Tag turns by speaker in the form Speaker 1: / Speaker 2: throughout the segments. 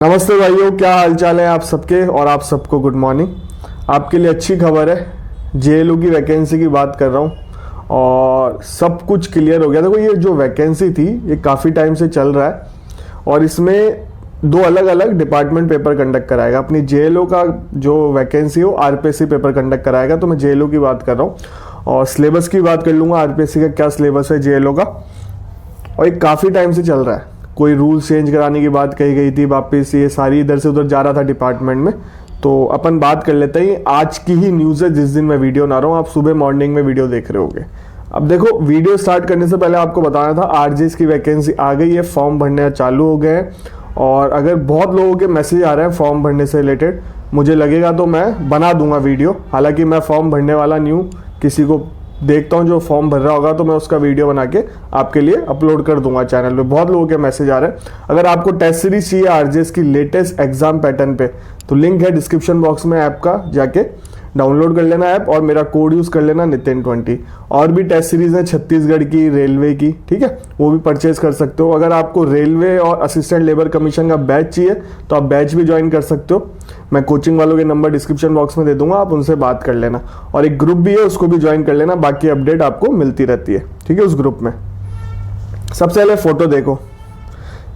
Speaker 1: नमस्ते भाइयों, क्या हालचाल है आप सबके। और आप सबको गुड मॉर्निंग। आपके लिए अच्छी खबर है, जेएलओ की वैकेंसी की बात कर रहा हूँ और सब कुछ क्लियर हो गया। देखो, ये जो वैकेंसी थी ये काफ़ी टाइम से चल रहा है और इसमें दो अलग अलग डिपार्टमेंट पेपर कंडक्ट कराएगा। अपनी जेएलओ का जो वैकेंसी हो आरपीएससी पेपर कंडक्ट कराएगा, तो मैं जेएलओ की बात कर रहा हूँ और सिलेबस की बात कर लूँगा। आरपीएससी का क्या सिलेबस है जेएलओ का, और ये काफ़ी टाइम से चल रहा है। कोई रूल चेंज कराने की बात कही गई थी, वापस ये सारी इधर से उधर जा रहा था डिपार्टमेंट में। तो अपन बात कर लेते हैं, आज की ही न्यूज़ है जिस दिन मैं वीडियो बना रहा हूँ। आप सुबह मॉर्निंग में वीडियो देख रहे होगे। अब देखो, वीडियो स्टार्ट करने से पहले आपको बताना था आरजेएस की वैकेंसी आ गई है, फॉर्म भरने चालू हो गए हैं। और अगर बहुत लोगों के मैसेज आ रहे हैं फॉर्म भरने से रिलेटेड, मुझे लगेगा तो मैं बना दूंगा वीडियो। हालांकि मैं फॉर्म भरने वाला नहीं हूँ, किसी को देखता हूँ जो फॉर्म भर रहा होगा तो मैं उसका वीडियो बना के आपके लिए अपलोड कर दूंगा चैनल पे। बहुत लोगों के मैसेज आ रहे हैं। अगर आपको टेस्ट सीरीज चाहिए आरजेएस की लेटेस्ट एग्जाम पैटर्न पे, तो लिंक है डिस्क्रिप्शन बॉक्स में, ऐप का जाके डाउनलोड कर लेना ऐप और मेरा कोड यूज कर लेना नितिन20। और भी टेस्ट सीरीज है छत्तीसगढ़ की, रेलवे की, ठीक है, वो भी परचेज कर सकते हो। अगर आपको रेलवे और असिस्टेंट लेबर कमीशन का बैच चाहिए तो आप बैच भी ज्वाइन कर सकते हो। मैं कोचिंग वालों के नंबर डिस्क्रिप्शन बॉक्स में दे दूंगा, आप उनसे बात कर लेना। और एक ग्रुप भी है, उसको भी ज्वाइन कर लेना, बाकी अपडेट आपको मिलती रहती है, ठीक है, उस ग्रुप में। सबसे पहले फोटो देखो,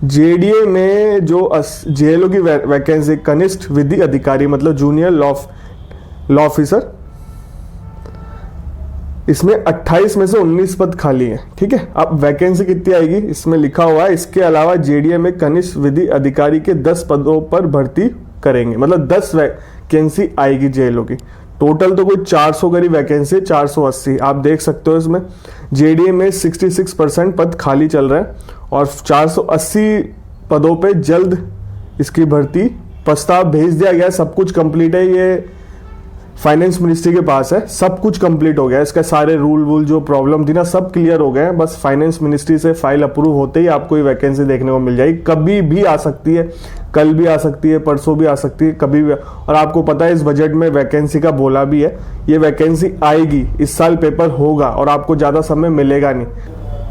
Speaker 1: जेडीए में जो जेएलओ की वैकेंसी कनिष्ठ विधि अधिकारी, मतलब जूनियर लॉ ऑफिसर, इसमें 28 में से 19 पद खाली हैं, ठीक है। अब वैकेंसी कितनी आएगी इसमें लिखा हुआ है, इसके अलावा जेडीए में कनिष्ठ विधि अधिकारी के 10 पदों पर भर्ती करेंगे, मतलब 10 वैकेंसी आएगी जेएलओ की। टोटल तो कोई 400 करी वैकेंसी, 480 आप देख सकते हो। इसमें जेडीए में 66% पद खाली चल रहे हैं और 480 पदों पे जल्द इसकी भर्ती प्रस्ताव भेज दिया गया है। सब कुछ कंप्लीट है, ये फाइनेंस मिनिस्ट्री के पास है, सब कुछ कंप्लीट हो गया है। इसका सारे रूल वूल जो प्रॉब्लम थी ना, सब क्लियर हो गए हैं। बस फाइनेंस मिनिस्ट्री से फाइल अप्रूव होते ही आपको ये वैकेंसी देखने को मिल जाएगी। कभी भी आ सकती है, कल भी आ सकती है, परसों भी आ सकती है, कभी भी। और आपको पता है इस बजट में वैकेंसी का बोला भी है, ये वैकेंसी आएगी, इस साल पेपर होगा और आपको ज़्यादा समय मिलेगा नहीं।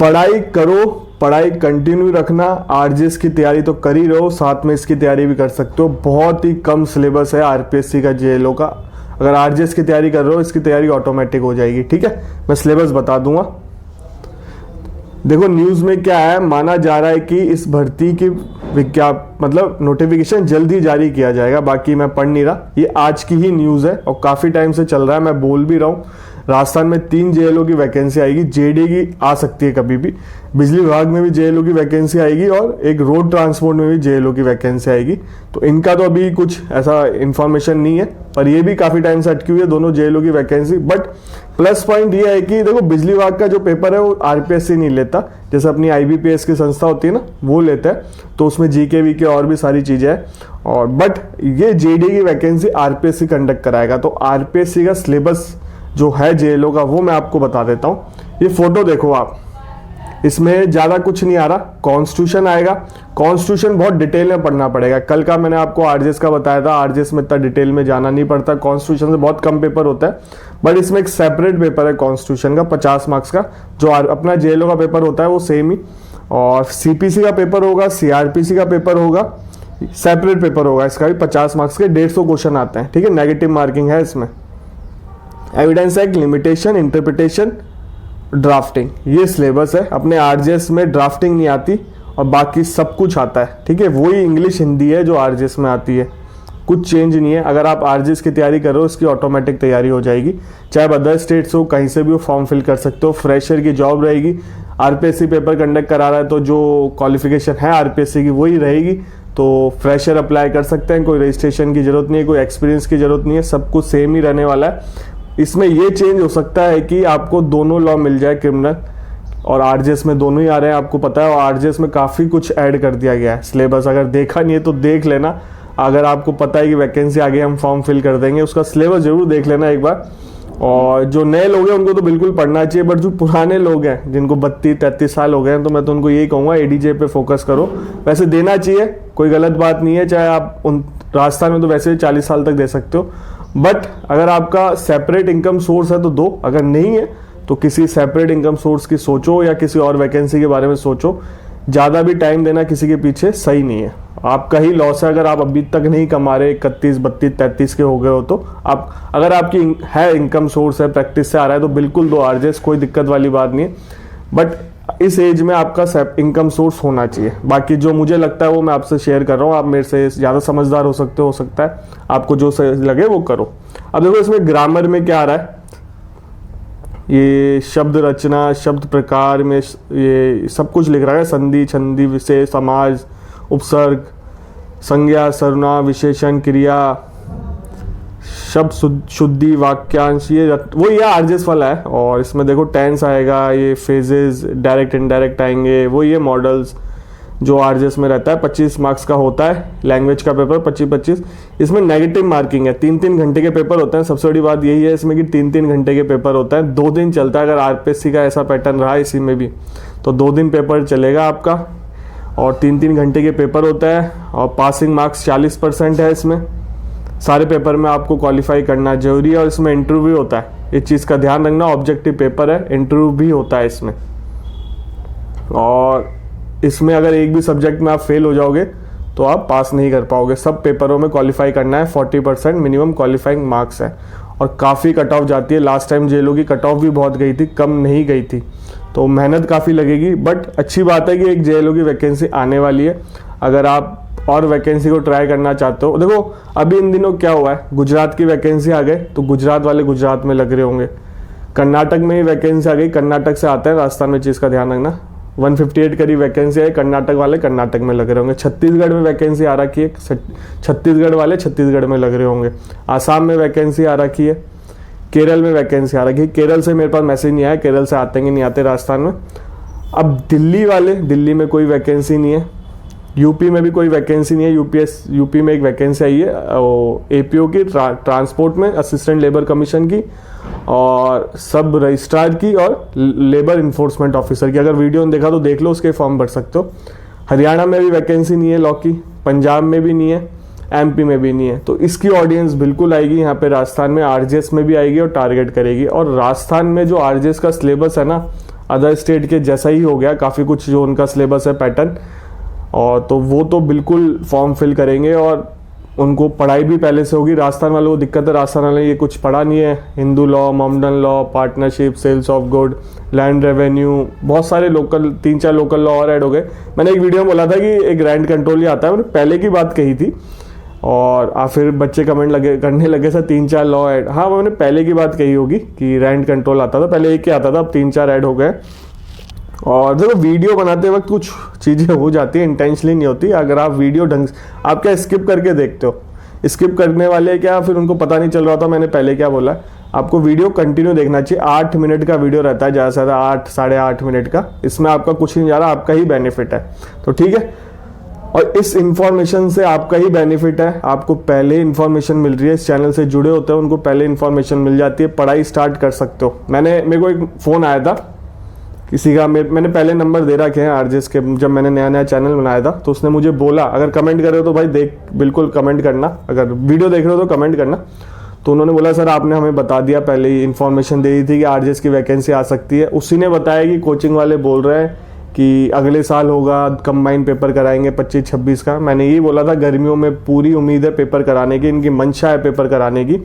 Speaker 1: पढ़ाई करो, पढ़ाई कंटिन्यू रखना। आरजेएस की तैयारी तो कर ही रहो, साथ में इसकी तैयारी भी कर सकते हो। बहुत ही कम सिलेबस है आरपीएससी का जेएलओ का। अगर आरजेएस की तैयारी कर रहे हो, इसकी तैयारी ऑटोमेटिक हो जाएगी, ठीक है। मैं सिलेबस बता दूंगा। देखो न्यूज में क्या है, माना जा रहा है कि इस भर्ती की मतलब नोटिफिकेशन जल्द ही जारी किया जाएगा। बाकी मैं पढ़ नहीं रहा, ये आज की ही न्यूज है और काफी टाइम से चल रहा है। मैं बोल भी रहा हूँ, राजस्थान में 3 जेएलओ की वैकेंसी आएगी, जेडी की आ सकती है कभी भी, बिजली विभाग में भी जेएलओ की वैकेंसी आएगी और एक रोड ट्रांसपोर्ट में भी जेएलओ की वैकेंसी आएगी। तो इनका तो अभी कुछ ऐसा इंफॉर्मेशन नहीं है, पर ये भी काफी टाइम से अटकी हुई है दोनों जेएलओ की वैकेंसी। बट प्लस पॉइंट ये है कि देखो, बिजली विभाग का जो पेपर है वो आरपीएससी नहीं लेता, जैसे अपनी आईबीपीएस की संस्था होती है ना, वो लेता है। तो उसमें जीके वीके और भी सारी चीजें हैं। और बट ये जेडी की वैकेंसी आरपीएससी कंडक्ट कराएगा। तो आरपीएससी का सिलेबस जो है जेएलओ का, वो मैं आपको बता देता हूँ। ये फोटो देखो आप, इसमें ज्यादा कुछ नहीं आ रहा। कॉन्स्टिट्यूशन आएगा, कॉन्स्टिट्यूशन बहुत डिटेल में पढ़ना पड़ेगा। कल का मैंने आपको आरजेएस का बताया था, आरजेएस में इतना डिटेल में जाना नहीं पड़ता, कॉन्स्टिट्यूशन से बहुत कम पेपर होता है। बट इसमें एक सेपरेट पेपर है कॉन्स्टिट्यूशन का 50 मार्क्स का, जो अपना जेएलओ का पेपर होता है वो सेम ही। और सीपीसी का पेपर होगा, सीआरपीसी का पेपर होगा, सेपरेट पेपर होगा। इसका भी 50 मार्क्स के 150 क्वेश्चन आते हैं, ठीक है। नेगेटिव मार्किंग है इसमें। Evidence act, limitation, interpretation, drafting, ये सिलेबस है। अपने आरजेएस में ड्राफ्टिंग नहीं आती और बाकी सब कुछ आता है, ठीक है। वही इंग्लिश हिंदी है जो आरजेएस में आती है, कुछ चेंज नहीं है। अगर आप आरजेएस की तैयारी कर रहे हो, इसकी ऑटोमेटिक तैयारी हो जाएगी। चाहे अदर स्टेट से हो, कहीं से भी हो, फॉर्म फिल कर सकते हो। फ्रेशर की जॉब रहेगी। आरपीएससी पेपर कंडक्ट करा रहा है तो जो क्वालिफिकेशन है आरपीएससी की वही रहेगी। तो फ्रेशर अप्लाई कर सकते हैं, कोई रजिस्ट्रेशन की जरूरत नहीं है, कोई एक्सपीरियंस की जरूरत नहीं है, सब कुछ सेम ही रहने वाला है। इसमें ये चेंज हो सकता है कि आपको दोनों लॉ मिल जाए, क्रिमिनल और आरजेएस में दोनों ही आ रहे हैं, आपको पता है। और आरजेएस में काफ़ी कुछ ऐड कर दिया गया है सिलेबस, अगर देखा नहीं है तो देख लेना। अगर आपको पता है कि वैकेंसी आ गई, हम फॉर्म फिल कर देंगे, उसका सिलेबस जरूर देख लेना एक बार। और जो नए लोग हैं उनको तो बिल्कुल पढ़ना चाहिए, बट जो पुराने लोग हैं जिनको 32-33 साल हो गए हैं, तो मैं तो उनको यही कहूँगा एडीजे पे फोकस करो। वैसे देना चाहिए, कोई गलत बात नहीं है। चाहे आप राजस्थान में तो वैसे 40 साल तक दे सकते हो, बट अगर आपका सेपरेट इनकम सोर्स है तो दो, अगर नहीं है तो किसी सेपरेट इनकम सोर्स की सोचो या किसी और वैकेंसी के बारे में सोचो। ज़्यादा भी टाइम देना किसी के पीछे सही नहीं है, आपका ही लॉस है अगर आप अभी तक नहीं कमा रहे, 31, 32, 33 के हो गए हो तो। आप अगर आपकी है इनकम सोर्स है, प्रैक्टिस से आ रहा है तो बिल्कुल दो आरजेस, कोई दिक्कत वाली बात नहीं है। बट इस एज में आपका इनकम सोर्स होना चाहिए। बाकी जो मुझे लगता है वो मैं आपसे शेयर कर रहा हूँ, आप मेरे से ज़्यादा समझदार हो सकता है, आपको जो सही लगे वो करो। अब देखो इसमें ग्रामर में क्या आ रहा है, ये शब्द रचना, शब्द प्रकार में ये सब कुछ लिख रहा है, संधि, छंदी, विशेष, समाज, उपसर्ग, संज्ञा, सर्वनाम, विशेषण, क्रिया, शब्द शुद्धि, वाक्यांश, ये आरजेस वाला है। और इसमें देखो टेंस आएगा, ये फेजेस, डायरेक्ट इनडायरेक्ट आएंगे, वो ये मॉडल्स जो आरजेस में रहता है। 25 मार्क्स का होता है लैंग्वेज का पेपर, 25-25। इसमें नेगेटिव मार्किंग है, 3-3 घंटे के पेपर होते हैं। सबसे बड़ी बात यही है इसमें कि 3-3 घंटे के पेपर होता है, 2 दिन चलता है। अगर आरपीएससी का ऐसा पैटर्न रहा इसी में भी तो 2 दिन पेपर चलेगा आपका, और 3-3 घंटे के पेपर होता है। और पासिंग मार्क्स 40% है इसमें। सारे पेपर में आपको क्वालिफाई करना जरूरी है। और इसमें इंटरव्यू होता है, इस चीज़ का ध्यान रखना, ऑब्जेक्टिव पेपर है, इंटरव्यू भी होता है इसमें। और इसमें अगर एक भी सब्जेक्ट में आप फेल हो जाओगे तो आप पास नहीं कर पाओगे। सब पेपरों में क्वालिफाई करना है, 40% मिनिमम क्वालिफाइंग मार्क्स है। और काफ़ी कट ऑफ जाती है, लास्ट टाइम जेलों की कट ऑफ भी बहुत गई थी, कम नहीं गई थी, तो मेहनत काफ़ी लगेगी। बट अच्छी बात है कि एक जेलों की वैकेंसी आने वाली है। अगर आप और वैकेंसी को ट्राई करना चाहते हो, देखो अभी इन दिनों क्या हुआ है, गुजरात की वैकेंसी आ गई तो गुजरात वाले गुजरात में लग रहे होंगे, कर्नाटक में ही वैकेंसी आ गई, कर्नाटक से आते हैं, राजस्थान में चीज़ का ध्यान रखना। 158 करीब वैकेंसी आई, कर्नाटक वाले कर्नाटक में लग रहे होंगे। छत्तीसगढ़ में वैकेंसी आ रखी है, छत्तीसगढ़ वाले छत्तीसगढ़ में लग रहे होंगे। आसाम में वैकेंसी आ रखी है, केरल में वैकेंसी आ रखी है। केरल से मेरे पास मैसेज नहीं आया, केरल से आते हैं कि नहीं आते राजस्थान में। अब दिल्ली वाले, दिल्ली में कोई वैकेंसी नहीं है, यूपी में भी कोई वैकेंसी नहीं है। यूपी में एक वैकेंसी आई है एपीओ की, ट्रांसपोर्ट में, असिस्टेंट लेबर कमीशन की, और सब रजिस्ट्रार की, और लेबर इन्फोर्समेंट ऑफिसर की। अगर वीडियो देखा तो देख लो, उसके फॉर्म भर सकते हो। हरियाणा में भी वैकेंसी नहीं है लॉ की, पंजाब में भी नहीं है, एमपी में भी नहीं है। तो इसकी ऑडियंस बिल्कुल आएगी यहाँ पे राजस्थान में, आरजेएस में भी आएगी और टारगेट करेगी। और राजस्थान में जो आरजेएस का सिलेबस है ना, अदर स्टेट के जैसा ही हो गया, काफ़ी कुछ जो उनका सिलेबस है पैटर्न, और तो वो तो बिल्कुल फॉर्म फिल करेंगे। और उनको पढ़ाई भी पहले से होगी। राजस्थान वालों को दिक्कत है, राजस्थान वाले ये कुछ पढ़ा नहीं है, Hindu law, Mohammedan law, partnership, sales of good, land revenue, बहुत सारे लोकल, 3-4 लोकल लॉ और ऐड हो गए। मैंने एक वीडियो में बोला था कि एक रैंड कंट्रोल ही आता है, मैंने पहले की बात कही थी, और फिर बच्चे कमेंट करने लगे सर 3-4 लॉ ऐड। हाँ, मैंने पहले की बात कही होगी कि रैंड कंट्रोल आता था, पहले एक ही आता था, अब 3-4 ऐड हो गए। और देखो वीडियो बनाते वक्त कुछ चीज़ें हो जाती है, इंटेंशनली नहीं होती। अगर आप वीडियो ढंग से, आप क्या स्किप करके देखते हो, स्किप करने वाले क्या, फिर उनको पता नहीं चल रहा था मैंने पहले क्या बोला। आपको वीडियो कंटिन्यू देखना चाहिए। 8 मिनट का वीडियो रहता है, ज़्यादा से ज़्यादा 8 साढ़े 8 मिनट का। इसमें आपका कुछ नहीं जा रहा, आपका ही बेनिफिट है, तो ठीक है। और इस इंफॉर्मेशन से आपका ही बेनिफिट है, आपको पहले इंफॉर्मेशन मिल रही है, इस चैनल से जुड़े होते हैं उनको पहले इंफॉर्मेशन मिल जाती है, पढ़ाई स्टार्ट कर सकते हो। मेरे को एक फ़ोन आया था किसी का, मैंने पहले नंबर दे रखे हैं आरजेएस के, जब मैंने नया चैनल बनाया था, तो उसने मुझे बोला अगर कमेंट कर रहे हो तो भाई बिल्कुल कमेंट करना, अगर वीडियो देख रहे हो तो कमेंट करना। तो उन्होंने बोला सर आपने हमें बता दिया, पहले ही इन्फॉर्मेशन दे दी थी कि आरजेएस की वैकेंसी आ सकती है। उसी ने बताया कि कोचिंग वाले बोल रहे हैं कि अगले साल होगा, कंबाइन पेपर कराएंगे 25-26 का। मैंने यही बोला था, गर्मियों में पूरी उम्मीद है पेपर कराने की, इनकी मंशा है पेपर कराने की,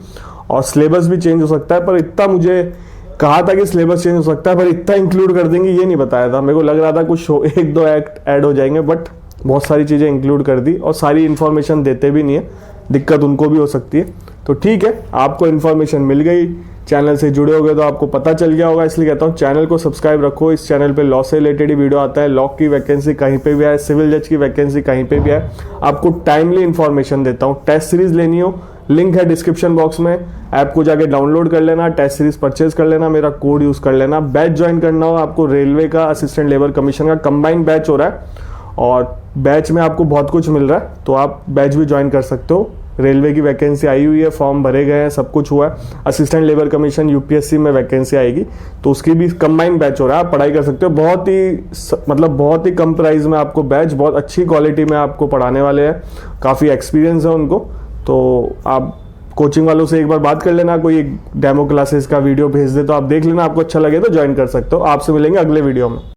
Speaker 1: और सिलेबस भी चेंज हो सकता है। पर इतना मुझे कहा था कि सिलेबस चेंज हो सकता है, पर इतना इंक्लूड कर देंगे ये नहीं बताया था। मेरे को लग रहा था कुछ 1-2 एक्ट ऐड हो जाएंगे, बट बहुत सारी चीज़ें इंक्लूड कर दी, और सारी इन्फॉर्मेशन देते भी नहीं है, दिक्कत उनको भी हो सकती है। तो ठीक है, आपको इन्फॉर्मेशन मिल गई, चैनल से जुड़े हो गए तो आपको पता चल गया होगा, इसलिए कहता हूँ चैनल को सब्सक्राइब रखो। इस चैनल पे लॉ से रिलेटेड ही वीडियो आता है, लॉ की वैकेंसी कहीं पे भी आए, सिविल जज की वैकेंसी कहीं पे भी आए, आपको टाइमली इन्फॉर्मेशन देता हूँ। टेस्ट सीरीज लेनी हो, लिंक है डिस्क्रिप्शन बॉक्स में, ऐप को जाके डाउनलोड कर लेना, टेस्ट सीरीज परचेज कर लेना, मेरा कोड यूज कर लेना। बैच ज्वाइन करना हो आपको, रेलवे का, असिस्टेंट लेबर कमीशन का कंबाइंड बैच हो रहा है, और बैच में आपको बहुत कुछ मिल रहा है, तो आप बैच भी ज्वाइन कर सकते हो। रेलवे की वैकेंसी आई हुई है, फॉर्म भरे गए हैं, सब कुछ हुआ है। असिस्टेंट लेबर कमीशन यूपीएससी में वैकेंसी आएगी, तो उसकी भी कंबाइंड बैच हो रहा है, आप पढ़ाई कर सकते हो। बहुत ही कम प्राइस में आपको बैच, बहुत अच्छी क्वालिटी में आपको पढ़ाने वाले हैं, काफ़ी एक्सपीरियंस है उनको। तो आप कोचिंग वालों से एक बार बात कर लेना, कोई डेमो क्लासेस का वीडियो भेज दे तो आप देख लेना, आपको अच्छा लगे तो ज्वाइन कर सकते हो। आपसे मिलेंगे अगले वीडियो में।